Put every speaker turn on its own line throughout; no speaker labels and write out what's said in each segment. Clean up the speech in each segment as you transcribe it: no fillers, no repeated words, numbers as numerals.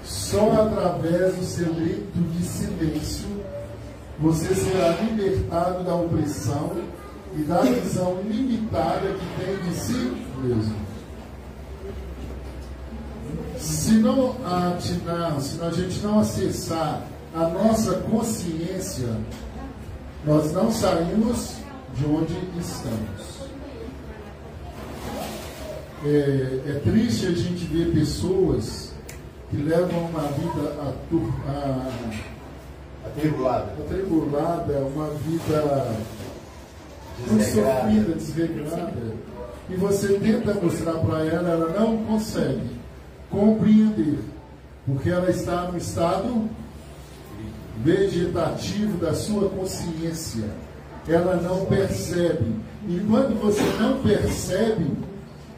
Só através do seu grito de silêncio você será libertado da opressão e da visão limitada que tem de si mesmo. Se a gente não acessar a nossa consciência, nós não saímos de onde estamos. É triste a gente ver pessoas que levam uma vida atribulada, uma vida sofrida, desregrada, e você tenta mostrar para ela, ela não consegue compreender, porque ela está no estado vegetativo da sua consciência. Ela não percebe. E quando você não percebe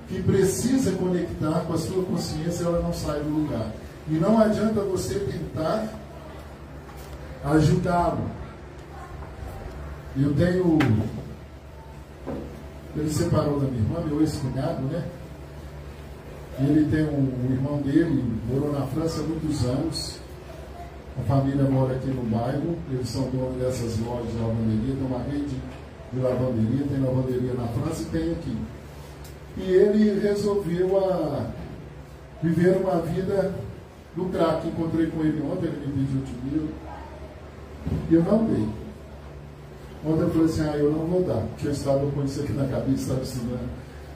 que precisa conectar com a sua consciência, ela não sai do lugar. E não adianta você tentar ajudá-lo. Ele separou da minha irmã, meu ex-cunhado, né? Ele tem um irmão dele, morou na França há muitos anos. A família mora aqui no bairro, eles são donos dessas lojas de lavanderia, tem uma rede de lavanderia, tem lavanderia na França e tem aqui. E ele resolveu viver uma vida do crack. Encontrei com ele ontem, ele me pediu dinheiro e eu não dei. Ontem eu falei assim, eu não vou dar, porque eu estava com isso aqui na cabeça, estava estudando.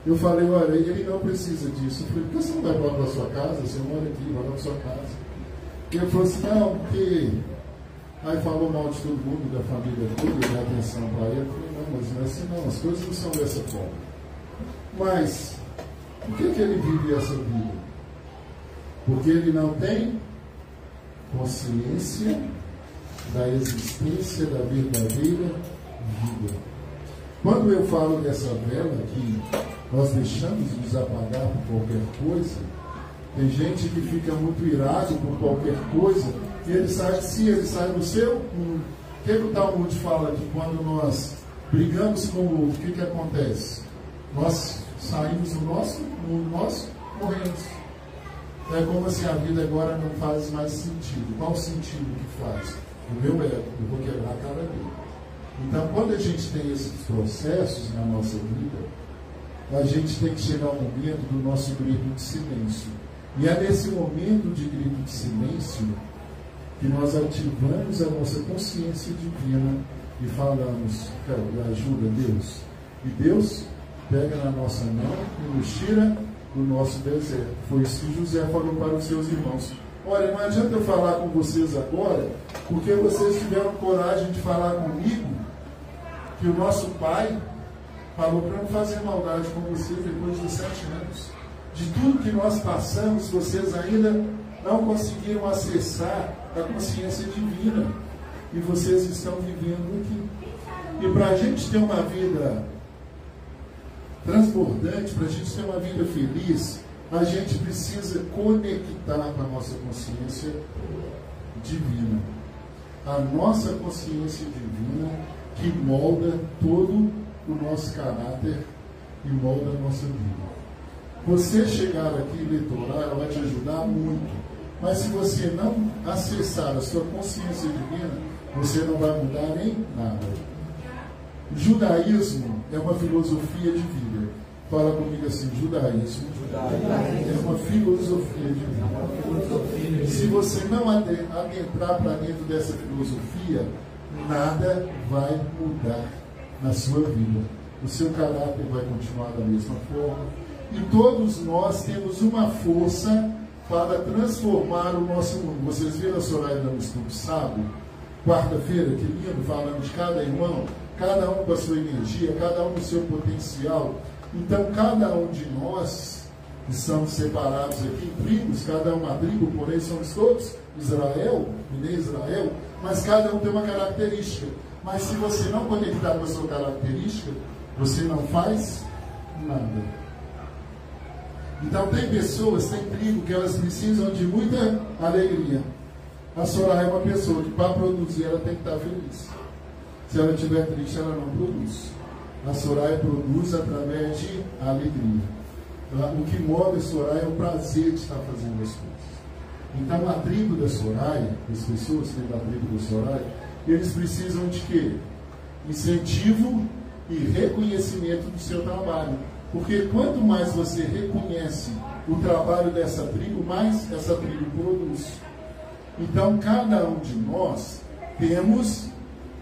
Eu falei, olha, ele não precisa disso. Eu falei, por que você não vai para a sua casa? Você mora aqui, vai para a sua casa. E ele falou assim, não, porque... Aí falou mal de todo mundo, da família toda, deu atenção para ele. Eu falei, não, mas não é assim não, as coisas não são dessa forma. Mas, por que ele vive essa vida? Porque ele não tem consciência da existência da verdadeira vida. Quando eu falo dessa vela que nós deixamos de nos apagar por qualquer coisa, tem gente que fica muito irado por qualquer coisa, e ele sai do seu mundo. O que o Talmud fala que quando nós brigamos com o outro, o que acontece? Nós saímos do nosso mundo, nós morremos. É como se a vida agora não faz mais sentido. Qual o sentido que faz? O meu ego, eu vou quebrar a cara dele. Então, quando a gente tem esses processos na nossa vida, a gente tem que chegar ao momento do nosso grito de silêncio. E é nesse momento de grito de silêncio que nós ativamos a nossa consciência divina e falamos, me ajuda, Deus. E Deus pega na nossa mão e nos tira do nosso deserto. Foi isso que José falou para os seus irmãos. Olha, não adianta eu falar com vocês agora, porque vocês tiveram coragem de falar comigo que o nosso pai falou para não fazer maldade com vocês depois de 7 anos. De tudo que nós passamos, vocês ainda não conseguiram acessar a consciência divina. E vocês estão vivendo aqui. E para a gente ter uma vida transbordante, para a gente ter uma vida feliz, a gente precisa conectar com a nossa consciência divina. A nossa consciência divina que molda todo o nosso caráter e molda a nossa vida. Você chegar aqui e leitorar, ela vai te ajudar muito. Mas se você não acessar a sua consciência divina, você não vai mudar em nada. O judaísmo é uma filosofia de vida. Fala comigo assim, judaísmo é uma filosofia de vida. Se você não adentrar para dentro dessa filosofia, nada vai mudar na sua vida. O seu caráter vai continuar da mesma forma. E todos nós temos uma força para transformar o nosso mundo. Vocês viram a Soraya dando estudo sábado? Quarta-feira, que lindo, falando de cada irmão, cada um com a sua energia, cada um com o seu potencial. Então, cada um de nós, que somos separados aqui em tribos, cada uma tribo, porém somos todos Israel, e nem Israel, mas cada um tem uma característica. Mas se você não conectar com a sua característica, você não faz nada. Então tem pessoas, tem tribo que elas precisam de muita alegria. A Soraya é uma pessoa que para produzir ela tem que estar feliz. Se ela estiver triste, ela não produz. A Soraya produz através de alegria. O que move a Soraya é o prazer de estar fazendo as coisas. Então, a tribo da Soraya, as pessoas que da tribo da Soraya, eles precisam de quê? Incentivo e reconhecimento do seu trabalho. Porque quanto mais você reconhece o trabalho dessa tribo, mais essa tribo produz. Então, cada um de nós temos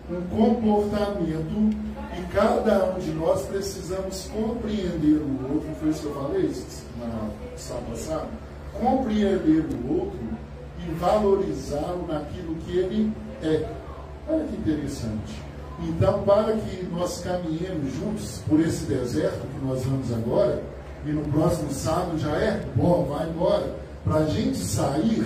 um comportamento e cada um de nós precisamos compreender o outro. Foi isso que eu falei na sábado passado? Compreender o outro e valorizá-lo naquilo que ele é. Olha que interessante. Então, para que nós caminhemos juntos por esse deserto que nós vamos agora, e no próximo sábado já é, bom, vai embora. Para a gente sair,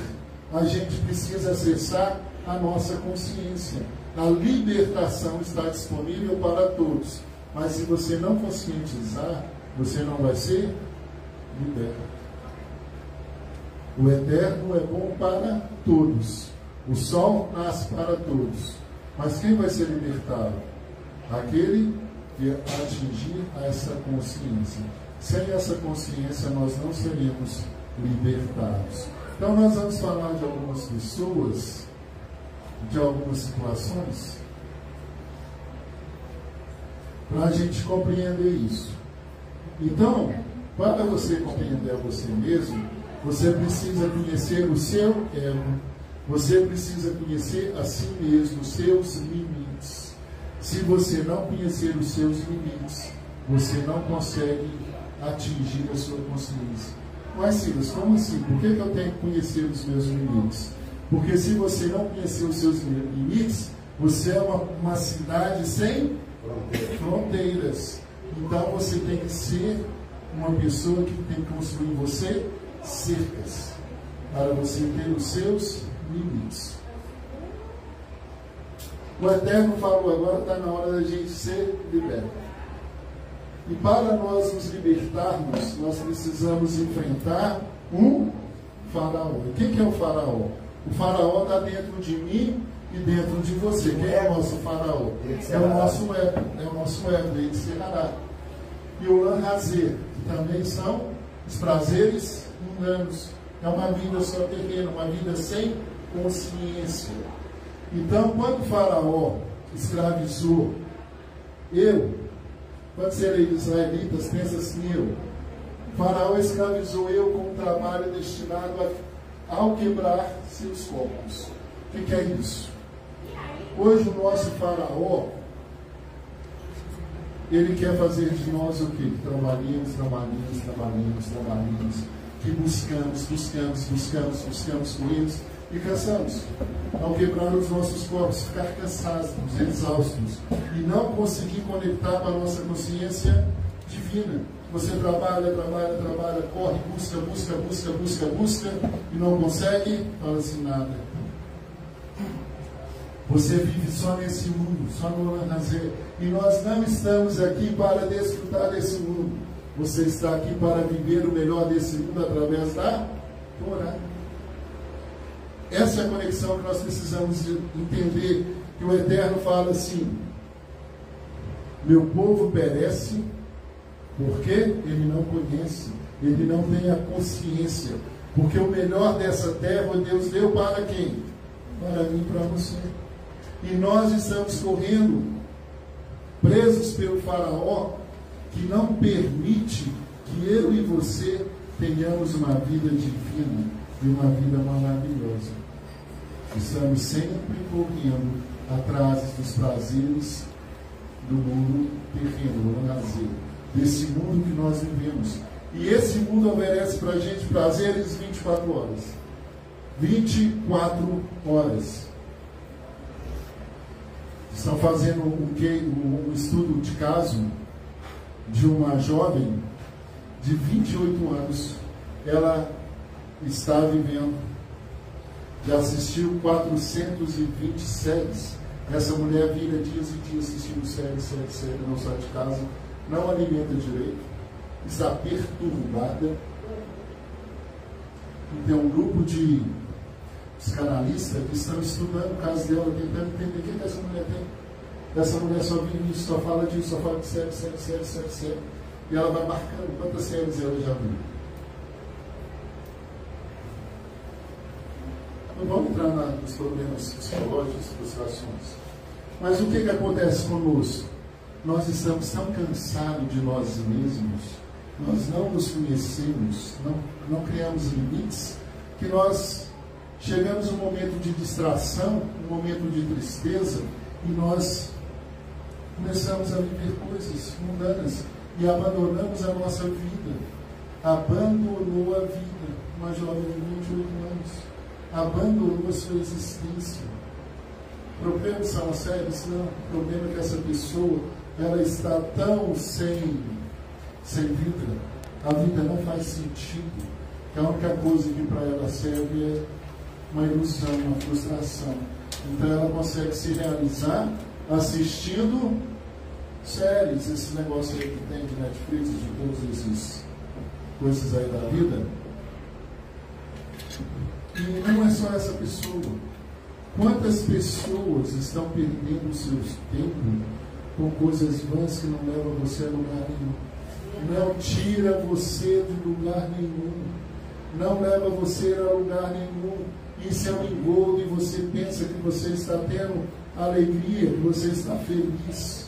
a gente precisa acessar a nossa consciência. A libertação está disponível para todos. Mas se você não conscientizar, você não vai ser liberto. O eterno é bom para todos. O sol nasce para todos. Mas quem vai ser libertado? Aquele que atingir essa consciência. Sem essa consciência, nós não seremos libertados. Então, nós vamos falar de algumas pessoas, de algumas situações, para a gente compreender isso. Então, para você compreender a você mesmo, você precisa conhecer o seu ego, você precisa conhecer a si mesmo, os seus limites. Se você não conhecer os seus limites, você não consegue atingir a sua consciência. Mas, Silas, como assim? Por que eu tenho que conhecer os meus limites? Porque se você não conhecer os seus limites, você é uma cidade sem fronteiras. Então você tem que ser uma pessoa que tem que construir em você cercas, para você ter os seus limites. O Eterno falou, agora está na hora da gente ser liberto. E para nós nos libertarmos, nós precisamos enfrentar um faraó. E quem é o faraó? O faraó está dentro de mim e dentro de você. Quem é o nosso faraó? É o nosso ego. É o nosso ego, ele será. E o Lan-Hazir, que também são os prazeres mundanos. É uma vida só terrena, uma vida sem consciência. Então, quando o faraó escravizou quando serei israelitas, pensa assim, o faraó escravizou com um trabalho destinado ao quebrar seus corpos. O que é isso? Hoje o nosso faraó, ele quer fazer de nós o quê? Trabalhemos, que buscamos com eles e cansamos. Ao quebrar os nossos corpos, ficar cansados, exaustos e não conseguir conectar com a nossa consciência divina. Você trabalha, corre, busca e não consegue, fala assim, nada. Você vive só nesse mundo, só no Lan-Hazir. E nós não estamos aqui para desfrutar desse mundo. Você está aqui para viver o melhor desse mundo através da Torá. Essa é a conexão que nós precisamos entender, que o Eterno fala assim: meu povo perece porque ele não conhece, ele não tem a consciência, porque o melhor dessa terra Deus deu para quem? Para mim e para você. E nós estamos correndo, presos pelo faraó, que não permite que eu e você tenhamos uma vida divina e uma vida maravilhosa. Estamos sempre correndo atrás dos prazeres do mundo terreno, o Lan-Hazir, desse mundo que nós vivemos. E esse mundo oferece para a gente prazeres 24 horas. 24 horas. Estão fazendo um estudo de caso de uma jovem de 28 anos. Ela está vivendo, já assistiu 420 séries. Essa mulher vira dias e dias assistindo série, não sai de casa, não alimenta direito, está perturbada. E tem um grupo de psicanalistas que estão estudando o caso dela, tentando entender o que essa mulher tem. Essa mulher só vive isso, só fala disso, só fala de série. E ela vai marcando quantas séries ela já viu. Não vamos entrar nos problemas psicológicos, frustrações. Mas o que acontece conosco? Nós estamos tão cansados de nós mesmos, nós não nos conhecemos, não criamos limites, que nós chegamos num momento de distração, um momento de tristeza, e nós começamos a viver coisas mundanas e abandonamos a nossa vida. Abandonou a vida. Uma jovem de 28 anos abandonou a sua existência. Problemas são sérios? Não. O problema é que essa pessoa, ela está tão sem vida. A vida não faz sentido. Que a única coisa que para ela serve é uma ilusão, uma frustração. Então ela consegue se realizar assistindo séries, esse negócio aí que tem de Netflix, de todas essas coisas aí da vida. E não é só essa pessoa. Quantas pessoas estão perdendo os seus tempos com coisas vãs que não levam você a lugar nenhum? Não tira você de lugar nenhum. Não leva você a lugar nenhum. Isso é um engodo e você pensa que você está tendo alegria, que você está feliz.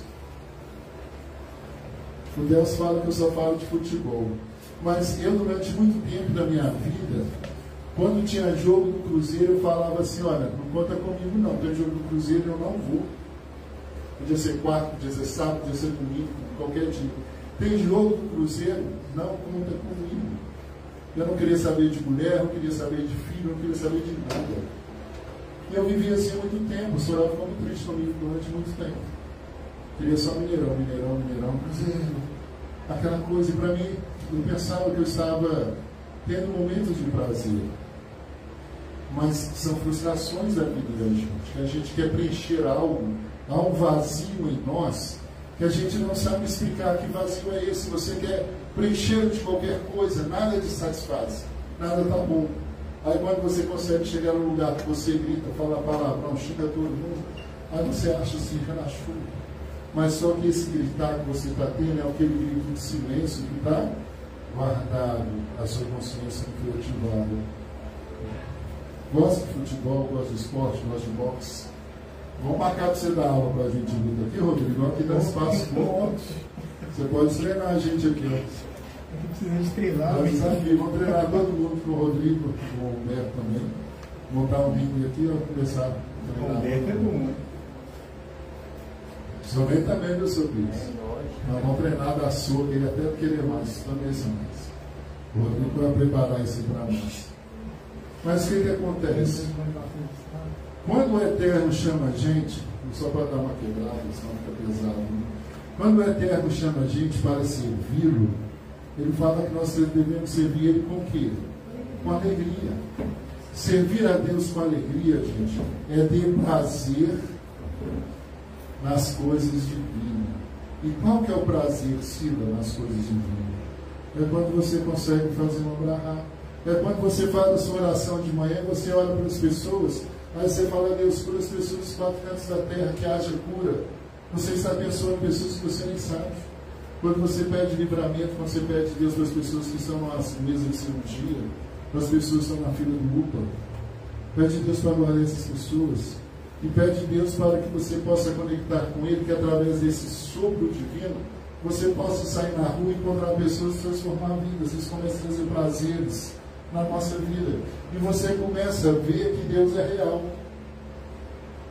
O Deus fala que eu só falo de futebol. Mas eu, durante muito tempo da minha vida, quando tinha jogo do Cruzeiro, eu falava assim, olha, não conta comigo não, tem jogo do Cruzeiro, eu não vou. Podia ser quarta, podia ser sábado, podia ser domingo, qualquer dia. Tem jogo do Cruzeiro, não conta comigo. Eu não queria saber de mulher, não queria saber de filho, não queria saber de nada. E eu vivia assim há muito tempo, o senhor ficou muito triste comigo durante muito tempo. Queria só Mineirão, Cruzeiro. Aquela coisa, e para mim, eu pensava que eu estava tendo momentos de prazer. Mas são frustrações da vida da gente, que a gente quer preencher algo, há um vazio em nós, que a gente não sabe explicar que vazio é esse. Você quer preencher de qualquer coisa, nada te satisfaz, nada está bom. Aí quando você consegue chegar num lugar que você grita, fala a palavra, não, xinga todo mundo, aí você acha assim, relaxou. Mas só que esse gritar que você está tendo é aquele grito de silêncio que está guardado, a sua consciência não foi ativada. Gosta de futebol, gosta de esporte, gosta de boxe? Vamos marcar para você dar aula para a gente luta aqui, Rodrigo. Aqui dá espaço bom. Você pode treinar a gente aqui, ó.
Precisamos treinar.
Vamos treinar todo mundo com o Rodrigo, com o Humberto também. Montar um ringue aqui, ó, começar a treinar.
O Humberto é bom.
Somente também, meu sobrinho. Nós vamos treinar da sua, ele até querer mais, também são mais. O Rodrigo vai preparar isso para nós. Mas o que acontece? Quando o Eterno chama a gente, só para dar uma quebrada, senão fica pesado, né? Quando o Eterno chama a gente para servi-lo, ele fala que nós devemos servir ele com o quê? Com alegria. Servir a Deus com alegria, gente, é ter prazer nas coisas divinas. E qual que é o prazer, Sila, nas coisas divinas? É quando você consegue fazer uma brahá. É quando você faz a sua oração de manhã, você olha para as pessoas, aí você fala, Deus, cura as pessoas dos quatro cantos da terra, que haja cura. Você está abençoando pessoas que você nem sabe. Quando você pede livramento, quando você pede Deus para as pessoas que estão nas mesas de cirurgia, para as pessoas que estão na fila do UPA, pede Deus para guardar essas pessoas. E pede Deus para que você possa conectar com Ele, que através desse sopro divino, você possa sair na rua e encontrar pessoas e transformar vidas. Isso começa a trazer prazeres na nossa vida. E você começa a ver que Deus é real.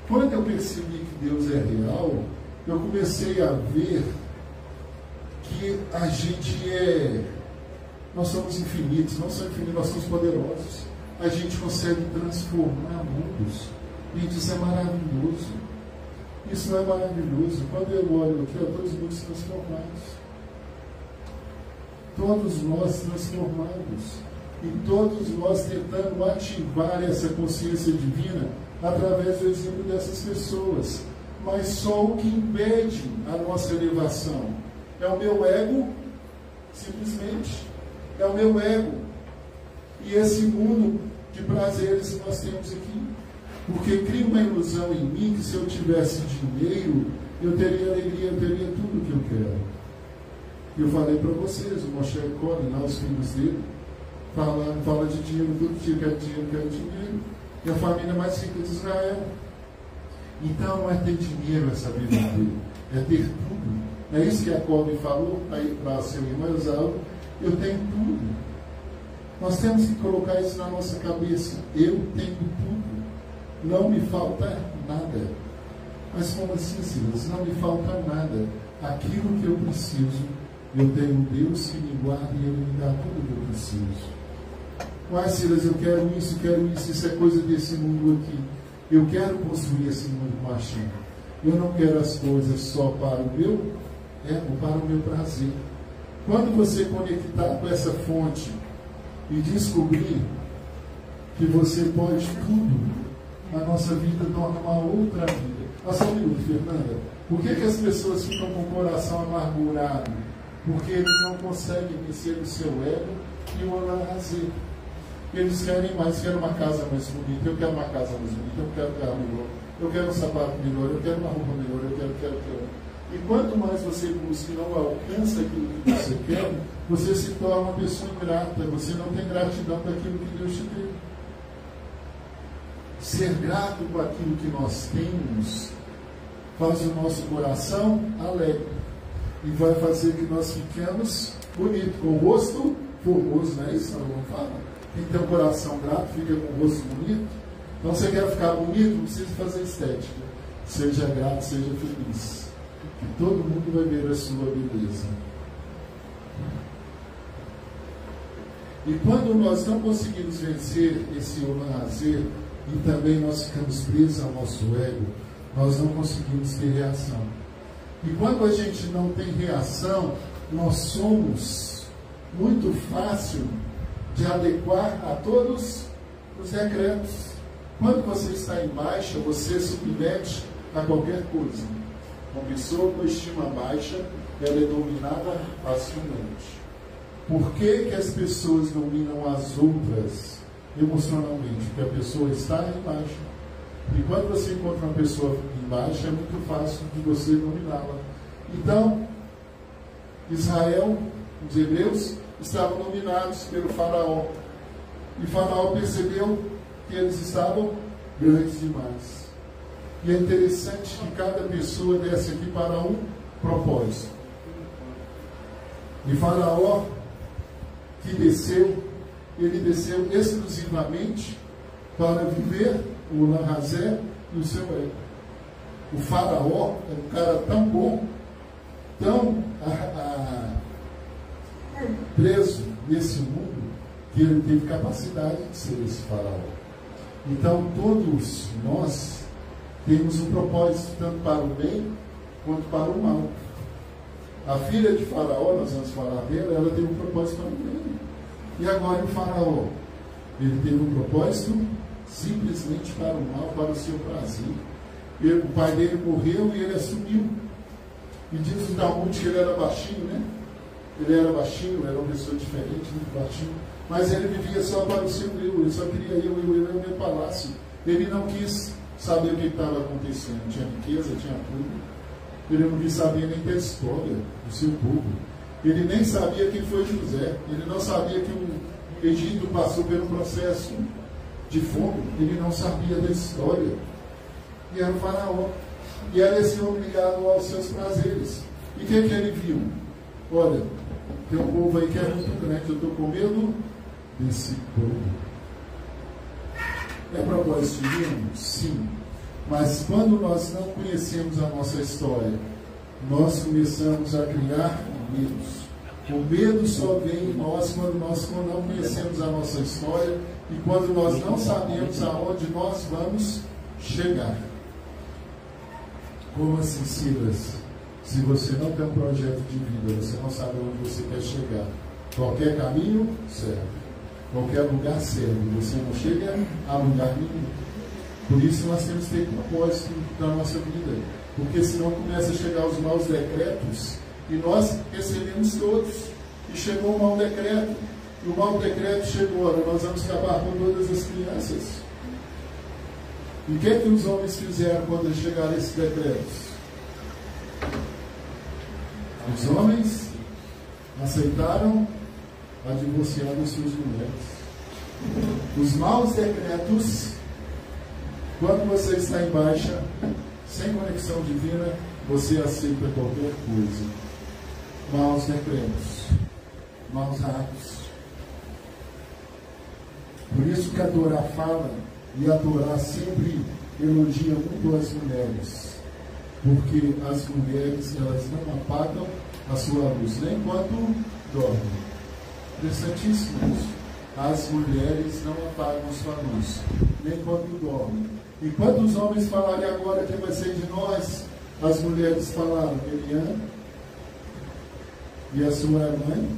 Quando eu percebi que Deus é real, eu comecei a ver que a gente nós somos infinitos, não somos infinitos, nós somos poderosos. A gente consegue transformar mundos. Gente, isso é maravilhoso. Isso não é maravilhoso? Quando eu olho aqui, todos os mundos transformados. Todos nós transformados. E todos nós tentando ativar essa consciência divina através do exemplo dessas pessoas. Mas só o que impede a nossa elevação é o meu ego, simplesmente. É o meu ego. E esse mundo de prazeres que nós temos aqui. Porque cria uma ilusão em mim que se eu tivesse dinheiro, eu teria alegria, eu teria tudo o que eu quero. Eu falei para vocês, o Moshe Cohen, lá os filhos dele, fala de dinheiro, tudo dia, quer dinheiro, quer dinheiro. é a família mais rica de Israel. Então não é ter dinheiro essa Bíblia dele, é ter tudo. Não é isso que Jacob falou aí para seu irmão Esaú? Eu tenho tudo. Nós temos que colocar isso na nossa cabeça. Eu tenho tudo. Não me falta nada. Mas como assim, Silas? Não me falta nada. Aquilo que eu preciso, eu tenho um Deus que me guarda e Ele me dá tudo que eu preciso. Mas, Silas, eu quero isso, isso é coisa desse mundo aqui. Eu quero construir esse mundo machinho. Eu não quero as coisas só para o meu ego, para o meu prazer. Quando você conectar com essa fonte e descobrir que você pode tudo, a nossa vida torna uma outra vida. Só um minuto, Fernanda. Por que as pessoas ficam com o coração amargurado? Porque eles não conseguem vencer o seu ego e o prazer. Eles querem mais, querem uma casa mais bonita, eu quero uma casa mais bonita, eu quero um carro melhor, eu quero um sapato melhor, eu quero uma roupa melhor, eu quero. E quanto mais você busca e não alcança aquilo que você quer, você se torna uma pessoa ingrata, você não tem gratidão daquilo que Deus te deu. Ser grato com aquilo que nós temos faz o nosso coração alegre e vai fazer que nós fiquemos bonitos, com o rosto formoso, não é isso? Não fala? Quem tem um coração grato fica com o rosto bonito. Então, você quer ficar bonito, não precisa fazer estética. Seja grato, seja feliz. Que todo mundo vai ver a sua beleza. E quando nós não conseguimos vencer esse prazer e também nós ficamos presos ao nosso ego, nós não conseguimos ter reação. E quando a gente não tem reação, nós somos muito fácil de adequar a todos os decretos. Quando você está em baixa, você submete a qualquer coisa. Uma pessoa com estima baixa, ela é dominada facilmente. Por que as pessoas dominam as outras emocionalmente? Porque a pessoa está em baixa. E quando você encontra uma pessoa em baixa, é muito fácil de você dominá-la. Então, Israel, os hebreus, estavam dominados pelo faraó. E Faraó percebeu que eles estavam grandes demais. E é interessante que cada pessoa desce aqui para um propósito. E Faraó, que desceu, ele desceu exclusivamente para viver o Lanrazé e o seu ego. O Faraó é um cara tão bom, tão preso nesse mundo, que ele teve capacidade de ser esse Faraó. Então, todos nós temos um propósito, tanto para o bem quanto para o mal. A filha de Faraó, nós vamos falar dela, ela teve um propósito para o bem. E agora o Faraó, ele teve um propósito simplesmente para o mal, para o seu prazer. O pai dele morreu e ele assumiu. E diz o Talmud que ele era baixinho, né? Ele era baixinho, era uma pessoa diferente, muito baixinho. Mas ele vivia só para o seu eu, ele só queria eu, o meu palácio. Ele não quis saber o que estava acontecendo. Tinha riqueza, tinha tudo. Ele não quis saber nem da história do seu povo. Ele nem sabia quem foi José. Ele não sabia que o Egito passou pelo processo de fome. Ele não sabia da história. E era o Faraó. E era esse homem ligado aos seus prazeres. E o que ele viu? Olha, tem um povo aí que é muito grande. Eu estou com medo desse povo. É propósito divino? Sim. Mas quando nós não conhecemos a nossa história, nós começamos a criar medos. O medo só vem em nós quando nós não conhecemos a nossa história e quando nós não sabemos aonde nós vamos chegar. Como assim, Silas? Se você não tem um projeto de vida, você não sabe onde você quer chegar. Qualquer caminho serve. Qualquer lugar serve. Você não chega a lugar nenhum. Por isso nós temos que ter propósito na nossa vida. Porque senão começa a chegar os maus decretos e nós recebemos todos. E chegou o mau decreto. E o mau decreto chegou. Olha, nós vamos acabar com todas as crianças. E o que é que os homens fizeram quando chegaram esses decretos? Os homens aceitaram a divorciar das suas mulheres. Os maus decretos Quando você está em baixa, sem conexão divina, você aceita qualquer coisa. Maus decretos, maus atos. Por isso que a Torá fala, e a Torá sempre elogia muito as mulheres, porque as mulheres, elas não apagam a sua luz, nem quando dormem. Interessantíssimo isso. As mulheres não apagam a sua luz, nem quando dormem. E quando os homens falarem agora quem vai ser de nós, as mulheres falaram, Eliana e a sua mãe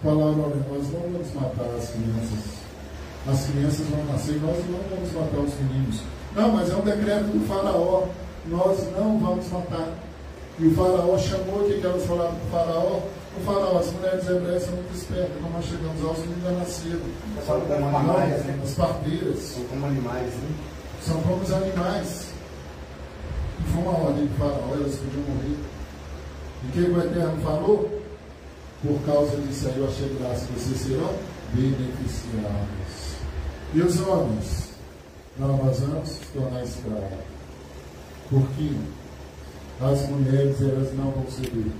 falaram, olha, nós não vamos matar as crianças. As crianças vão nascer e nós não vamos matar os meninos. Não, mas é um decreto do faraó. Nós não vamos matar. E o faraó chamou, o que elas falaram para o faraó? O faraó, as mulheres hebreias são muito espertas. Quando nós chegamos aos meninos já nasceram.
São como animais, né?
As parteiras.
São como animais, né?
São como os animais. E foi uma ordem do faraó, elas podiam morrer. E o que o Eterno falou? Por causa disso aí eu achei graça que vocês serão beneficiados. E os homens? Não, nós vamos se tornar escravos. Porque as mulheres, elas não vão ceder.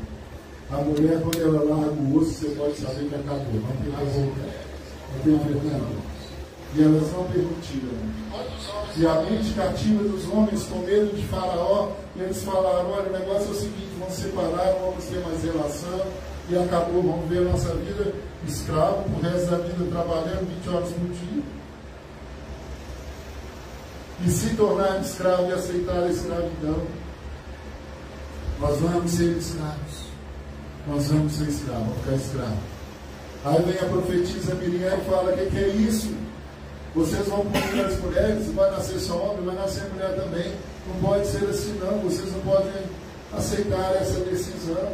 A mulher, quando ela larga o osso, você pode saber que acabou. Não tem mais volta. Não tem verdade. E elas não permitiram. E a mente cativa dos homens, com medo de Faraó, eles falaram, olha, o negócio é o seguinte, vamos separar, não vamos ter mais relação, e acabou, vamos ver a nossa vida escravo, o resto da vida trabalhando 20 horas por dia. E se tornar escravo e aceitar a escravidão, nós vamos ser escravos. Nós vamos ser escravos, vamos ficar escravos. Aí vem a profetisa Miriam e fala, o que é isso? Vocês vão punir as mulheres, vai nascer só homem, vai nascer mulher também. Não pode ser assim não, vocês não podem aceitar essa decisão.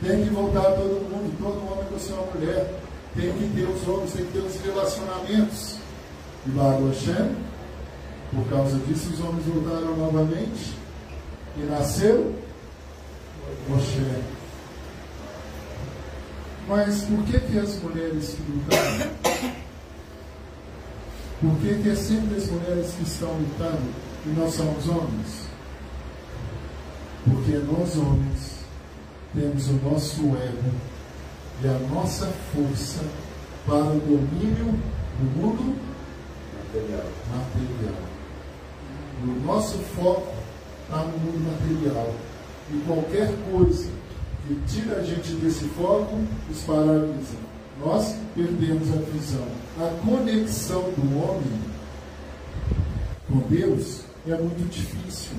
Tem que voltar todo mundo, todo homem com sua mulher. Tem que ter os homens, tem que ter os relacionamentos. E Baruch Hashem, por causa disso, os homens voltaram novamente e nasceu Moshe. Mas por que as mulheres que lutaram? Por que é sempre as mulheres que estão lutando e nós somos homens? Porque nós homens temos o nosso ego e a nossa força para o domínio do mundo material. O nosso foco está no mundo material. E qualquer coisa que tira a gente desse foco, nos paralisa. Nós perdemos a visão. A conexão do homem com Deus é muito difícil.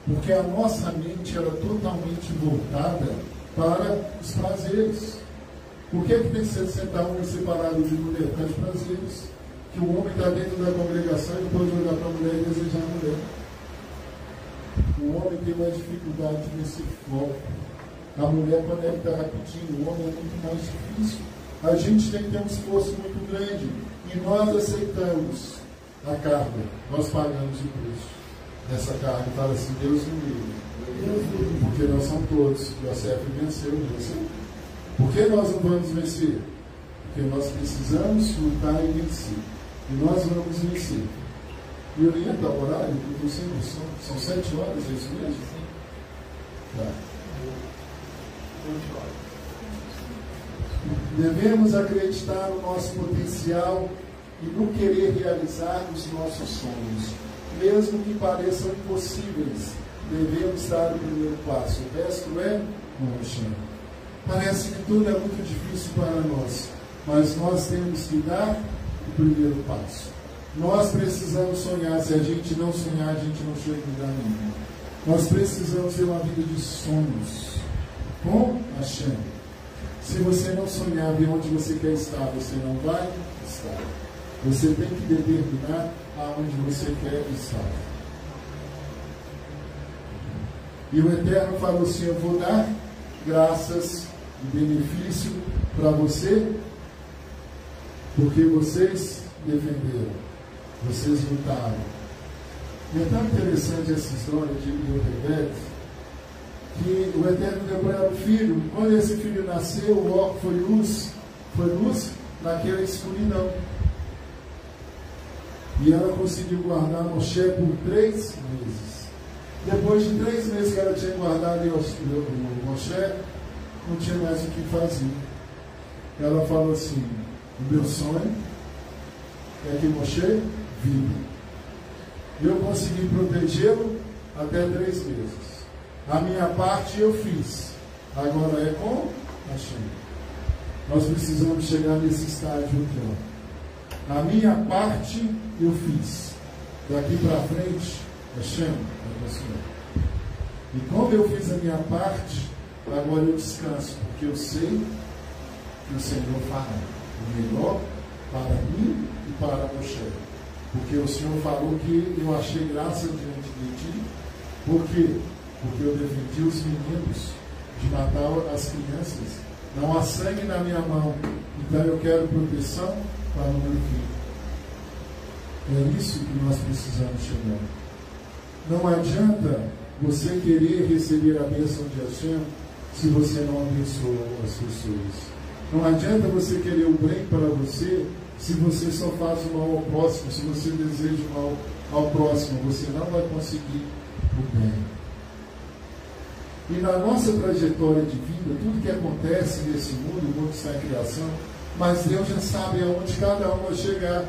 Porque a nossa mente era totalmente voltada para os prazeres. Por que tem que ser sentado e separado de mulher? Por causa de prazeres. Que o homem está dentro da congregação e pode olhar para a mulher e desejar a mulher. O homem tem mais dificuldade nesse foco. A mulher conecta rapidinho, o homem é muito mais difícil. A gente tem que ter um esforço muito grande. E nós aceitamos a carga. Nós pagamos o preço dessa carga. E fala assim, Deus me livre. Porque nós somos todos. Yosef venceu, venceu. Por que nós não vamos vencer? Porque nós precisamos lutar e vencer. E nós vamos vencer. E orienta o horário, eu sem noção. São 7 horas, é isso mesmo? Tá. Devemos acreditar no nosso potencial e no querer realizar os nossos sonhos. Mesmo que pareçam impossíveis, devemos dar o primeiro passo. O resto é mancha. Parece que tudo é muito difícil para nós, mas nós temos que dar o primeiro passo. Nós precisamos sonhar. Se a gente não sonhar, a gente não chega em lugar nenhum. Nós precisamos ter uma vida de sonhos com Hashem. Se você não sonhar ver onde você quer estar, você não vai estar. Você tem que determinar aonde você quer estar. E o Eterno falou assim, eu vou dar graças e benefício para você, porque vocês defenderam, vocês lutaram. E é tão interessante essa história de Yorevet, que o Eterno deu para ela o filho. Quando esse filho nasceu, o óculos foi luz naquela escuridão. E ela conseguiu guardar Moshe por 3 meses. Depois de 3 meses que ela tinha guardado o Moshe, não tinha mais o que fazer. Ela falou assim: o meu sonho é que Moshe viva. Eu consegui protegê-lo até 3 meses. A minha parte eu fiz. Agora é com Hashem. Nós precisamos chegar nesse estágio aqui, ó. A minha parte eu fiz. Daqui para frente, Hashem é você. E como eu fiz a minha parte, agora eu descanso, porque eu sei que o Senhor fará o melhor para mim e para Moshe. Porque o Senhor falou que eu achei graça diante de ti. Por quê? Porque eu defendi os meninos de matar as crianças. Não há sangue na minha mão. Então eu quero proteção para o meu filho. É isso que nós precisamos chegar. Não adianta você querer receber a bênção de Hashem se você não abençoa as pessoas. Não adianta você querer o bem para você se você só faz o mal ao próximo. Se você deseja o mal ao próximo, você não vai conseguir o bem. E na nossa trajetória de vida, tudo que acontece nesse mundo, o mundo está em criação, mas Deus já sabe aonde cada um vai chegar.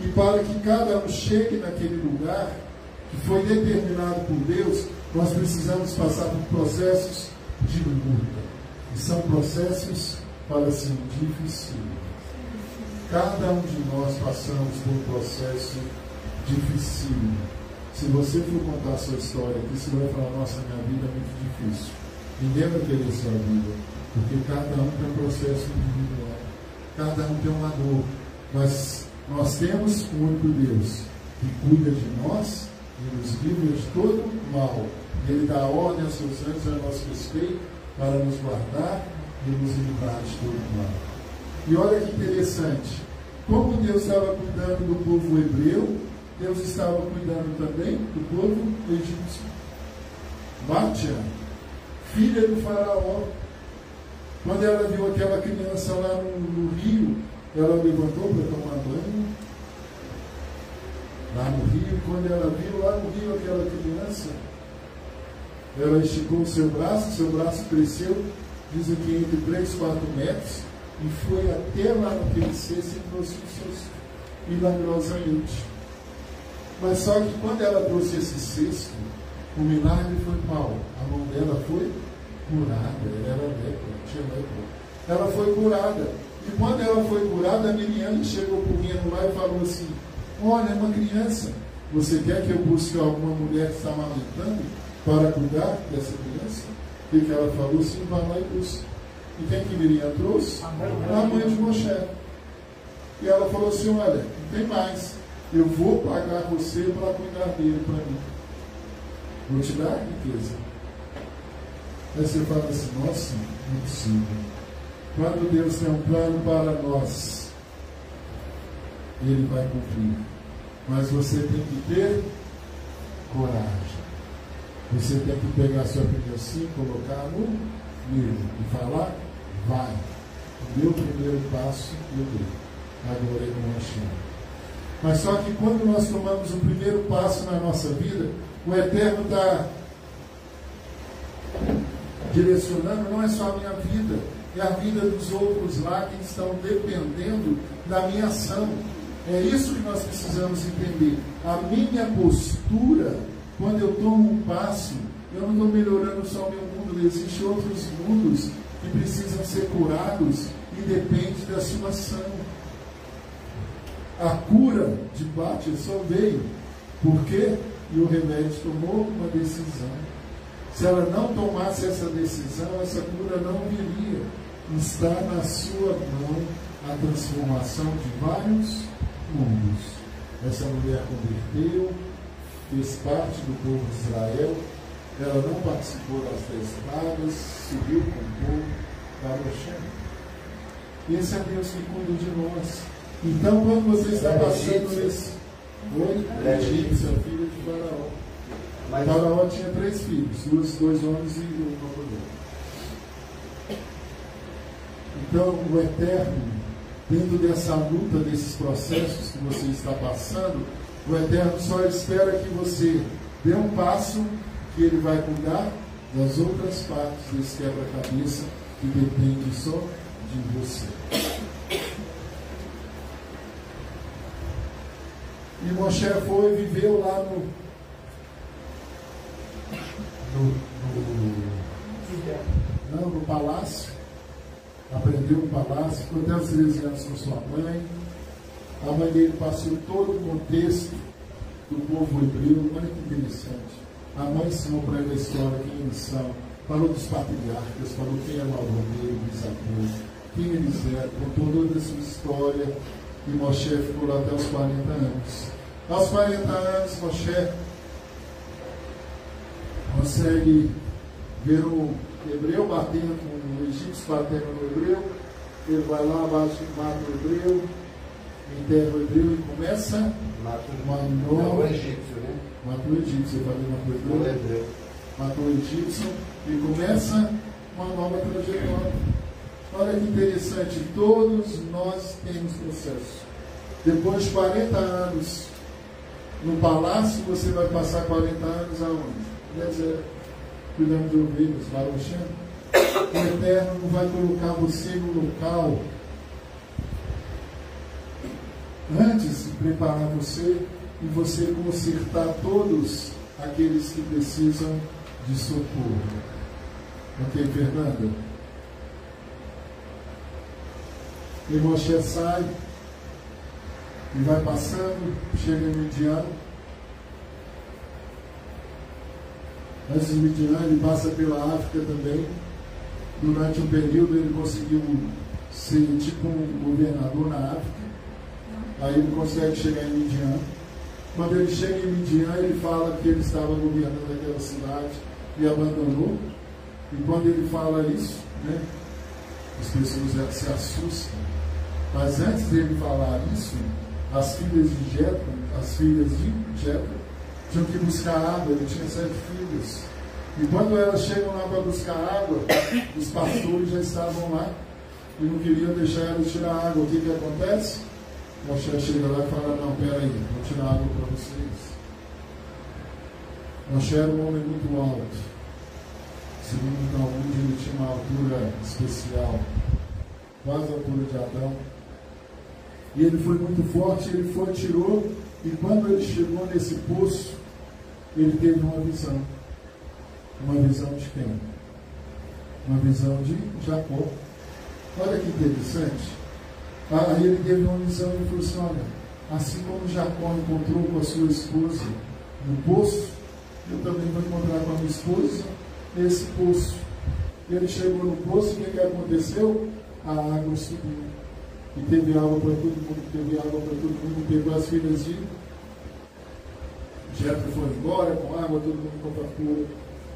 E para que cada um chegue naquele lugar que foi determinado por Deus, nós precisamos passar por processos de luta. E são processos, para assim, difíceis. Cada um de nós passamos por um processo difícil. Se você for contar a sua história aqui, você vai falar: nossa, minha vida é muito difícil. Ninguém vai querer sua vida, porque cada um tem um processo individual, cada um tem uma dor. Mas nós temos um único Deus que cuida de nós e nos livra de todo mal. Ele dá ordem aos seus anjos a nosso respeito para nos guardar e nos livrar de todo mal. E olha que interessante, como Deus estava cuidando do povo hebreu, Deus estava cuidando também do povo egípcio. Mátia, filha do faraó, quando ela viu aquela criança lá no rio, ela levantou para tomar banho. Lá no rio, quando ela viu lá no rio aquela criança, ela esticou o seu braço cresceu, diz aqui, entre 3 e 4 metros, e foi até lá naquele cesto e trouxe os seus milagrosamente. Mas só que quando ela trouxe esse cesto, o milagre foi qual? A mão dela foi curada. Ela era lepra, tinha lepra. Ela foi curada. E quando ela foi curada, a Miriam chegou correndo lá e falou assim: olha, é uma criança. Você quer que eu busque alguma mulher que está amamentando para cuidar dessa criança? O que ela falou? Sim, vai lá e busca. E quem que Miriam trouxe? A mãe de Moshe. E ela falou assim: olha, não tem mais. Eu vou pagar você para cuidar dele para mim. Vou te dar riqueza. Aí você fala assim: nossa, não é possível. Quando Deus tem um plano para nós, Ele vai cumprir. Mas você tem que ter coragem. Você tem que pegar sua criancinha, colocar no livro e falar: vai. O meu primeiro passo eu dei. Agora eu não achei. Mas só que quando nós tomamos o primeiro passo na nossa vida, o Eterno está direcionando, não é só a minha vida, é a vida dos outros lá que estão dependendo da minha ação. É isso que nós precisamos entender. A minha postura, quando eu tomo um passo, eu não estou melhorando só o meu mundo, existem outros mundos que precisam ser curados e depende da sua ação. A cura de Pátia só veio porque o remédio tomou uma decisão. Se ela não tomasse essa decisão, essa cura não viria. Está na sua mão a transformação de vários mundos. Essa mulher converteu, fez parte do povo de Israel, ela não participou das 10 pragas, subiu com o povo para o Hashem. Esse é Deus que cuida de nós. Então, quando você está passando esse... Oi? Egípcia, filha de Faraó. Mas Faraó tinha 3 filhos, 2 homens e uma mulher. Então, o Eterno, dentro dessa luta, desses processos que você está passando, O Eterno só espera que você dê um passo, que Ele vai cuidar das outras partes desse quebra-cabeça que depende só de você. E Moshe foi e viveu lá no palácio, aprendeu no palácio, ficou até os 13 anos com sua mãe. A mãe dele passou todo o contexto do povo hebreu. Olha que interessante. A mãe ensinou para ele a história, quem eles são, falou dos patriarcas, falou quem era o Alvaneiro, Isabel, quem eles eram, contou toda a sua história. E Moshe ficou lá até os 40 anos. Aos 40 anos, Moshe consegue ver o hebreu batendo com o egípcio, batendo no hebreu. Ele vai lá abaixo e mata o hebreu, enterra o hebreu e começa uma nova.
O egípcio, né?
Matou o egípcio, eu falei, matou o hebreu. Matou o egípcio e começa uma nova trajetória. Olha que interessante, todos nós temos processo. Depois de 40 anos no palácio, você vai passar 40 anos aonde? No deserto, cuidando de ovelhas, balançando. O Eterno não vai colocar você no local antes de preparar você e você consertar todos aqueles que precisam de socorro. Ok, Fernanda? E Moshe sai e vai passando, chega em Midian. Antes de Midian, ele passa pela África também. Durante um período, ele conseguiu ser tipo um governador na África. Aí ele consegue chegar em Midian. Quando ele chega em Midian, ele fala que ele estava governando aquela cidade e abandonou. E quando ele fala isso, né, as pessoas se assustam. Mas antes dele falar isso, as filhas de Jetro tinham que buscar água. Ele tinha 7 filhas. E quando elas chegam lá para buscar água, os pastores já estavam lá e não queriam deixar elas tirar água. O que acontece? Moshe chega lá e fala, não, peraí, vou tirar água para vocês. Moshe era um homem muito alto. Segundo o Talmud, ele tinha uma altura especial, quase a altura de Adão. E ele foi muito forte, ele foi, tirou, e quando ele chegou nesse poço, ele teve uma visão. Uma visão de quem? Uma visão de Jacó. Olha que interessante. Aí ele teve uma visão e falou assim, olha, assim como Jacó encontrou com a sua esposa no poço, eu também vou encontrar com a minha esposa nesse poço. Ele chegou no poço, o que aconteceu? A água subiu. E teve água para todo mundo, pegou as filhas de Jetro, foi embora com água, todo mundo com fartura.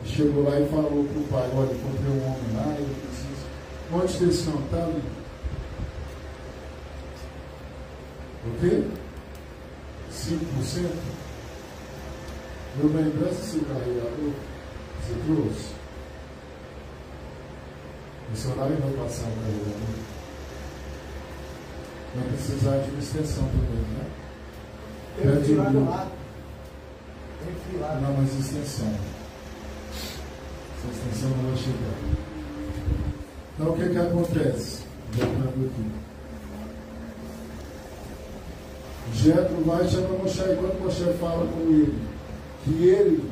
Chegou lá e falou para o pai, olha, encontrei um homem lá, eu preciso. Onde vocês estão? Está ali. Ok? 5%. Meu bem, presta seu carregador. Você trouxe? Esse horário vai passar o carregador. Vai precisar de uma extensão também, né?
Tem que ir lá do lado. Tem que ir lá.
Não, mas extensão. Essa extensão não vai chegar. Então o que acontece? Voltando aqui. Jetro vai e chama Moshe. E quando Moshe fala com ele que ele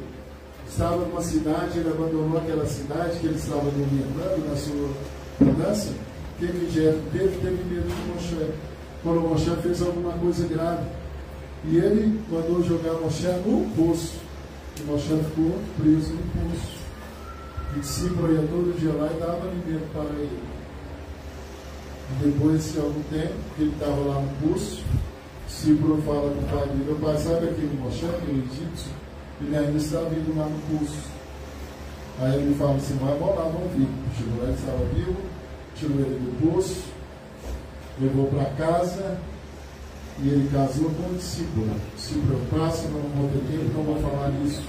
estava numa cidade, ele abandonou aquela cidade que ele estava governando na sua mudança, o que Jetro teve? Teve medo de Moshe. Quando Moshe fez alguma coisa grave. E ele mandou jogar Moshe no poço. E Moshe ficou preso no poço. E Cipro ia todo dia lá e dava alimento para ele. E depois de algum tempo, que ele estava lá no poço, Cipro fala com o pai dele, meu pai, sabe aquele Moshe, aquele egípcio? Ele ainda está vivo lá no poço. Aí ele fala assim, vamos lá, vamos vir. Chegou lá, ele estava vivo, tirou ele do poço, levou para casa e ele casou com o discípulo. Discípulo é próximo, não vou ter tempo, não vou falar nisso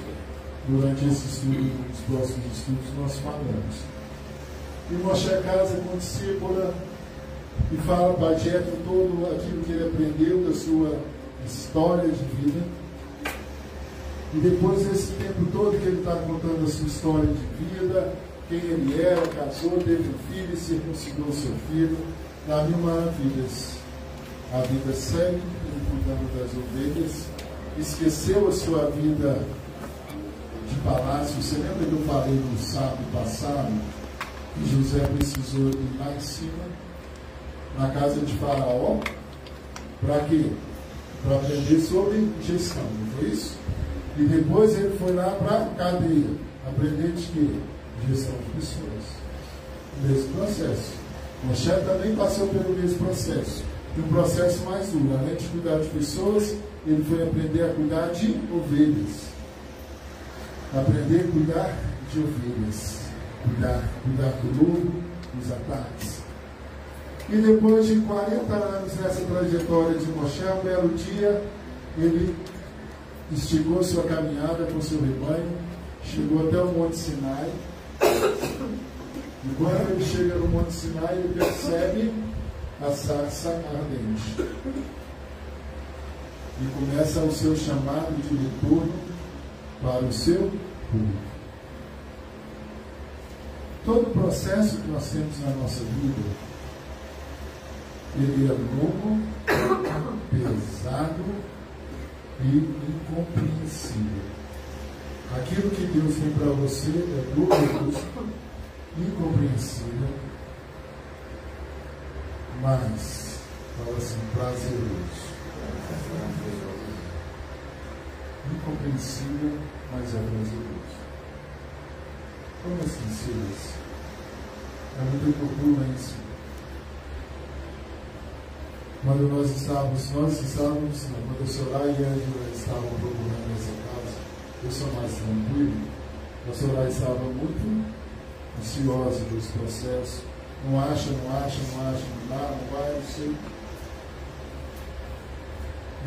durante esse estudo, nos próximos estudos nós falamos. E Moshe casa com o discípulo e fala para Jetro todo aquilo que ele aprendeu da sua história de vida. E depois desse tempo todo que ele está contando a sua história de vida, quem ele era, casou, teve um filho, circuncidou seu filho, dá mil maravilhas. A vida segue, ele cuidando das ovelhas, esqueceu a sua vida de palácio. Você lembra que eu falei no sábado passado que José precisou ir lá em cima, na casa de Faraó, para quê? Para aprender sobre gestão, não foi isso? E depois ele foi lá para a cadeia, aprender de quê? Gestão de pessoas. O mesmo processo. Moshe também passou pelo mesmo processo. E um processo mais duro. Além de cuidar de pessoas, ele foi aprender a cuidar de ovelhas. Aprender a cuidar de ovelhas. Cuidar do lobo, dos ataques. E depois de 40 anos nessa trajetória de Moshe, um belo dia, ele esticou sua caminhada com seu rebanho, chegou até o Monte Sinai. E quando ele chega no Monte Sinai, ele percebe a sarça ardente. E começa o seu chamado de retorno para o seu público. Todo o processo que nós temos na nossa vida, ele é longo, pesado e incompreensível. Aquilo que Deus tem para você é doloroso, incompreensível, mas, fala assim, prazeroso. Incompreensível, mas é prazeroso. Como assim, Silas? É muita turbulência. Quando nós estávamos, quando o Soraya e a Angela estavam procurando essa casa, eu sou mais tranquilo. A Soraya estava muito ansiosa dos processos. Não acha, não dá, não vai, não sei.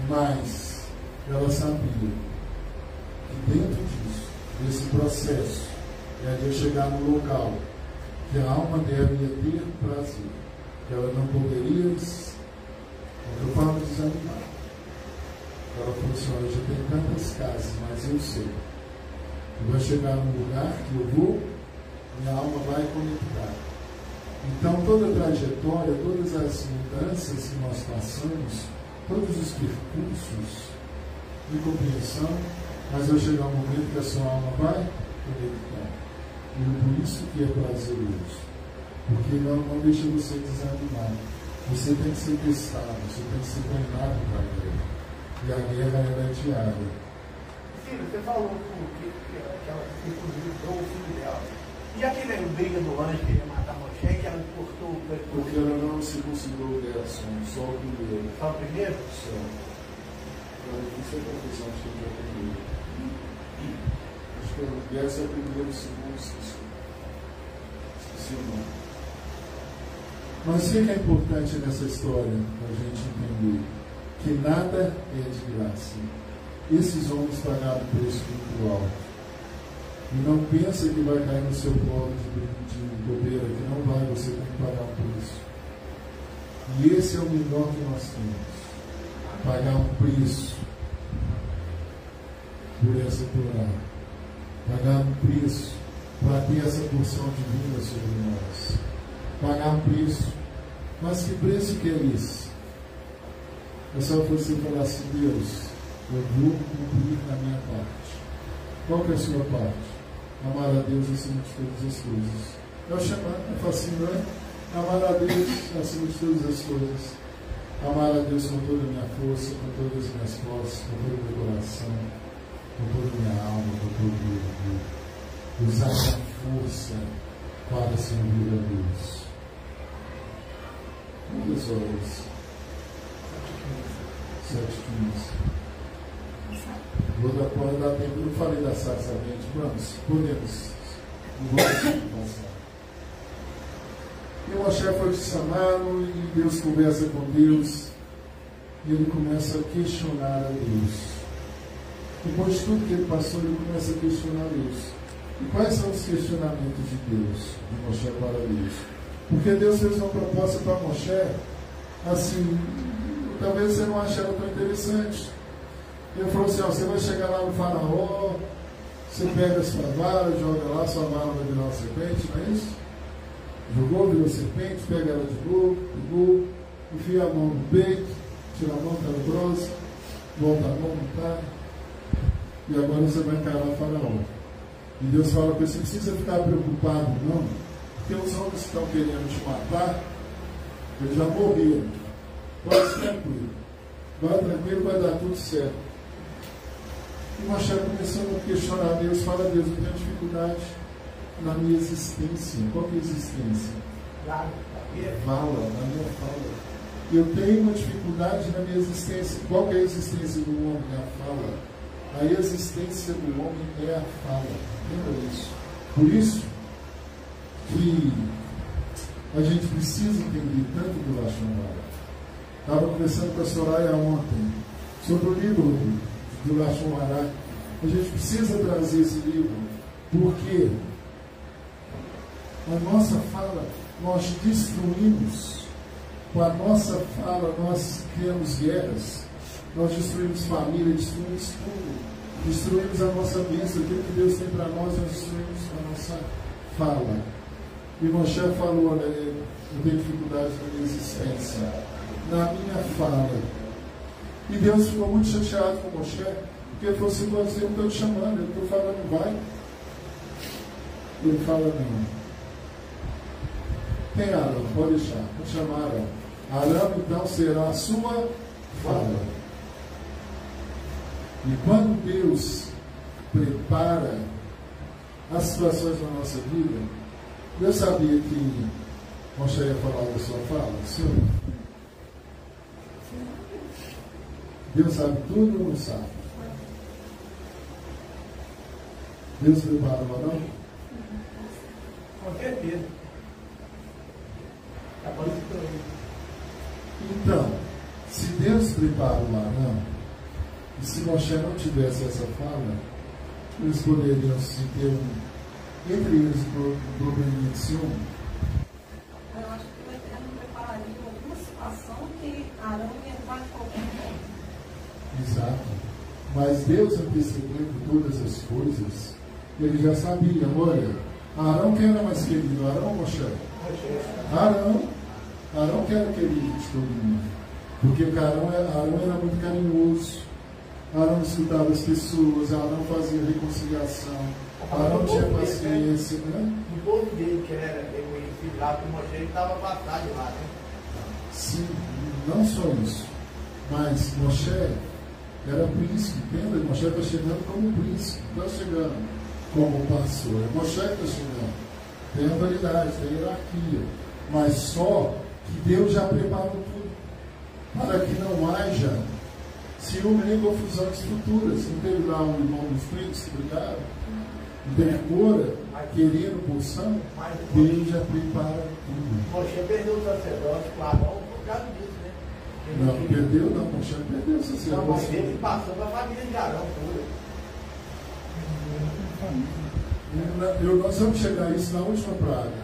Mas ela sabia que dentro disso, desse processo, de eu chegar no local que a alma dela ia ter prazer, que ela não poderia, eu falo desanimar. Ela falou assim: olha, já tem tantas casas, mas eu sei que vai chegar num lugar que eu vou, minha alma vai conectar. Então toda a trajetória, todas as mudanças que nós passamos, todos os percursos de compreensão, mas vai chegar um momento que a sua alma vai conectar. E por isso que é prazeroso, porque não deixa você desanimar. Você tem que ser testado, você tem que ser treinado para a guerra. E a guerra ela é diária.
Filho, você falou que ela circuncidou o filho dela. E aquele briga do anjo que ia matar Moshe, que ela cortou o pescoço?
Porque ela não circuncidou o dela, só o primeiro.
Só o primeiro?
Só. Isso é a confissão que eu já tenho. Acho que essa é o primeiro, o segundo, esqueci o nome. Mas o que é importante nessa história, para a gente entender? Que nada é de graça. Esses homens pagaram um preço muito alto. E não pensa que vai cair no seu colo de bobeira, que não vai, você tem que pagar um preço. E esse é o melhor que nós temos. Pagar um preço por essa Torá. Pagar um preço para ter essa porção divina sobre nós. Pagar um preço. Mas que preço que é esse? É só você falar assim: Deus, eu vou cumprir na minha parte. Qual que é a sua parte? Amar a Deus acima de todas as coisas. É o chamado, é facinho, não é? Amar a Deus acima de todas as coisas. Amar a Deus com toda a minha força, com todas as minhas forças, com todo o meu coração, com toda a minha alma, com todo o meu vida. Usar a força para servir a Deus. Quantas horas? 7h15. Pode dar tempo. Eu falei da sarça ardente. Vamos, podemos. Não vamos passar. E o Moshe foi chamado e Deus conversa com Deus. E ele começa a questionar a Deus. Depois de tudo que ele passou, ele começa a questionar a Deus. E quais são os questionamentos de Deus, de Moshe para Deus? Porque Deus fez uma proposta para Moshe, assim, eu talvez você não ache ela tão interessante. Ele falou assim, ó, você vai chegar lá no faraó, você pega a sua vara, joga lá, sua vara vai virar uma serpente, não é isso? Jogou, virou serpente, pega ela de novo, pegou, enfia a mão no peito, tira a mão, está no bronze, volta a mão, não está. E agora você vai encarar o faraó. E Deus fala para você, não precisa ficar preocupado não, porque os homens que estão querendo te matar, eles já morreram. Pode ser tranquilo. Vai tranquilo, vai dar tudo certo. E Moshe começando a questionar Deus, fala, Deus, eu tenho dificuldade na minha existência. Qual que é a existência? Fala, na minha fala. Eu tenho uma dificuldade na minha existência. Qual que é a existência do homem? É a fala. A existência do homem é a fala. Lembra isso? Por isso que a gente precisa entender tanto do Lashon Hara. Estava conversando com a Soraya ontem sobre o livro do Lashon Hara. A gente precisa trazer esse livro porque a nossa fala, nós destruímos. Com a nossa fala, nós criamos guerras, nós destruímos família, destruímos tudo. Destruímos a nossa bênção, aquilo que Deus tem para nós destruímos com a nossa fala. E Moshe falou, olha, eu tenho dificuldade na minha existência, na minha fala. E Deus ficou muito chateado com Moshe, porque ele falou assim, eu não estou te chamando, eu estou falando, vai. Ele fala, não. Tem Arão, pode deixar, vou chamar Arão. Arão então será a sua fala. E quando Deus prepara as situações da nossa vida, Deus sabia que Moshe ia falar da sua fala, senhor? Deus sabe tudo ou não sabe? Deus prepara o Arão?
Com certeza.
Então, se Deus prepara o Arão, e se Moshe não tivesse essa fala, eles poderiam se ter entre eles um problema de ciúme.
Eu acho que o Eterno prepararia alguma situação que Arão ia entrar de qualquer forma.
Exato. Mas Deus, antecedendo todas as coisas, ele já sabia, olha, Arão quem era mais querido, Arão ou Moshe? Arão que era querido de todo mundo. Porque Arão era muito carinhoso. Arão escutava as pessoas, Arão fazia reconciliação, Arão tinha paciência, né?
O povo dele, que era reconhecido lá, porque Moshe estava passado lá, né?
Sim, não só isso, mas Moshe era príncipe, entenda? Moshe está chegando como príncipe, não está chegando como pastor, é Moshe que está chegando. Tem autoridade, tem hierarquia, mas só que Deus já preparou tudo, para que não haja ciúme nem confusões futuras. Não teve lá um irmão dos filhos que brigaram? Não teve cora, querendo porção? Deus já prepara tudo.
Moshe perdeu o sacerdócio com Arão por causa disso, né?
Não, perdeu não, Moshe perdeu o sacerdócio.
Não, mas ele passou para a família de Arão toda.
Nós vamos chegar a isso na última praga,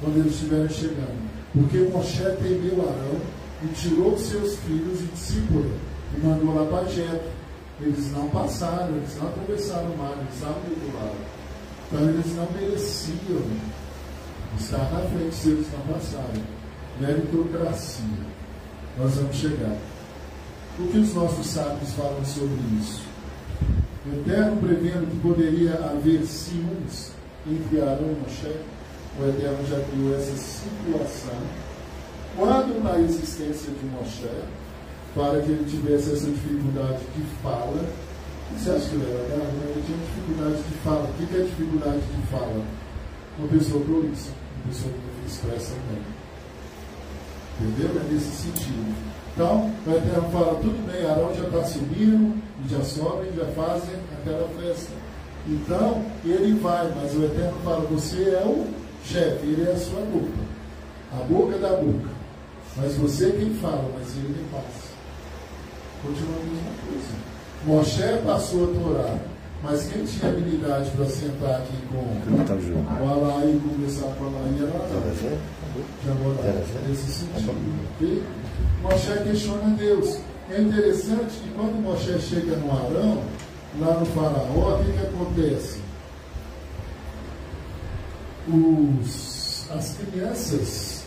quando eles estiverem chegando. Porque Moshe temeu Arão e tirou seus filhos de discípulo e mandou lá para Jetro. Eles não passaram, eles não atravessaram o mar, eles estavam do lado. Então eles não mereciam estar na frente se eles não passaram. Meritocracia. Nós vamos chegar. O que os nossos sábios falam sobre isso? O Eterno prevendo que poderia haver ciúmes entre Arão e Moshe, o Eterno já criou essa situação quando na existência de Moshe, para que ele tivesse essa dificuldade de fala. Você acha que ele era bravo? Ele tinha dificuldade de fala. O que é dificuldade de fala? Uma pessoa prolixa, uma pessoa que não expressa bem. Entendeu? É nesse sentido. Então, o Eterno fala, tudo bem, Arão já está subindo, e já sobem, já fazem aquela festa. Então, ele vai, mas o Eterno fala, você é o chefe, ele é a sua boca. A boca da boca. Mas você é quem fala, mas ele quem passa. Continua a mesma coisa. Moshe passou a Torá Mas quem tinha habilidade para sentar aqui com o Alaí e conversar com o Alaí era Arão. Já vou dar nesse sentido. Okay? Moshe questiona Deus. É interessante que quando Moshe chega no Arão, lá no Faraó, o que acontece? As crianças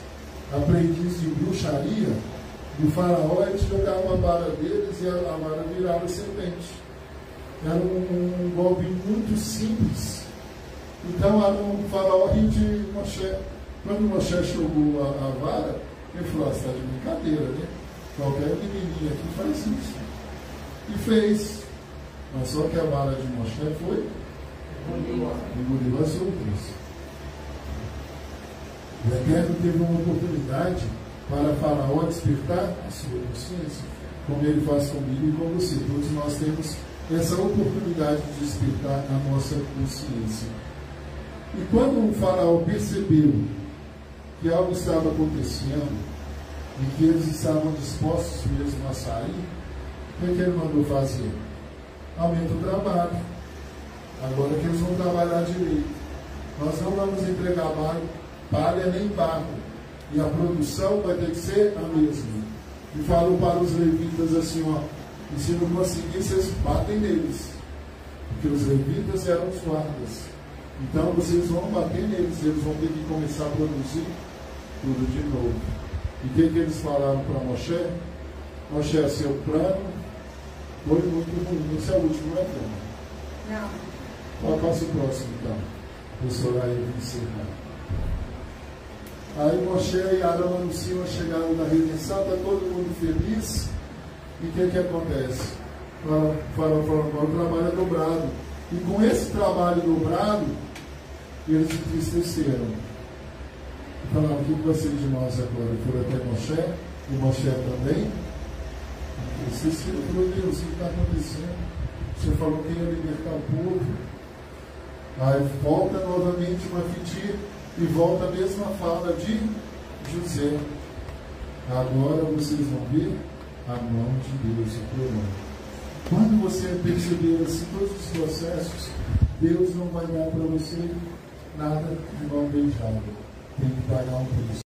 aprendizes de bruxaria do Faraó, eles jogavam a vara deles e a vara virava serpente. Era um golpe muito simples. Então o Faraó riu de Moshe. Quando Moshe jogou a vara, ele falou: você está de brincadeira, né? Qualquer menininha aqui faz isso. E fez. Mas só que a vara de Moshe foi engoliu as outras. O Eterno teve uma oportunidade para Faraó despertar a sua consciência, como ele faz comigo e com você. Todos nós temos essa oportunidade de despertar a nossa consciência. E quando o Faraó percebeu que algo estava acontecendo e que eles estavam dispostos mesmo a sair, o que ele mandou fazer? Aumenta o trabalho. Agora que eles vão trabalhar direito. Nós não vamos entregar palha nem barro. E a produção vai ter que ser a mesma. E falou para os levitas assim, ó: e se não conseguir, vocês batem neles. Porque os levitas eram os guardas. Então vocês vão bater neles, eles vão ter que começar a produzir tudo de novo. E o que eles falaram para Moshe? Moshe, seu plano foi muito ruim. Esse é o último, não é, plano? Não. Passa o próximo, então. O professor aí encerrar. Aí Moshe e Arão anunciam a chegada da redenção, está todo mundo feliz. E o que acontece? Fala, agora o trabalho é dobrado. E com esse trabalho dobrado, eles se entristeceram. E falaram: o que vai ser de nós agora? Foram até Moshe, e Moshe também. Vocês falaram: Deus, o que está acontecendo? Você falou que ia libertar o povo. Aí volta novamente uma Mafiti e volta a mesma fala de José. Agora vocês vão ver a mão de Deus operando. Quando você perceber assim todos os processos, Deus não vai dar para você nada de mão beijada. Tem que pagar um preço.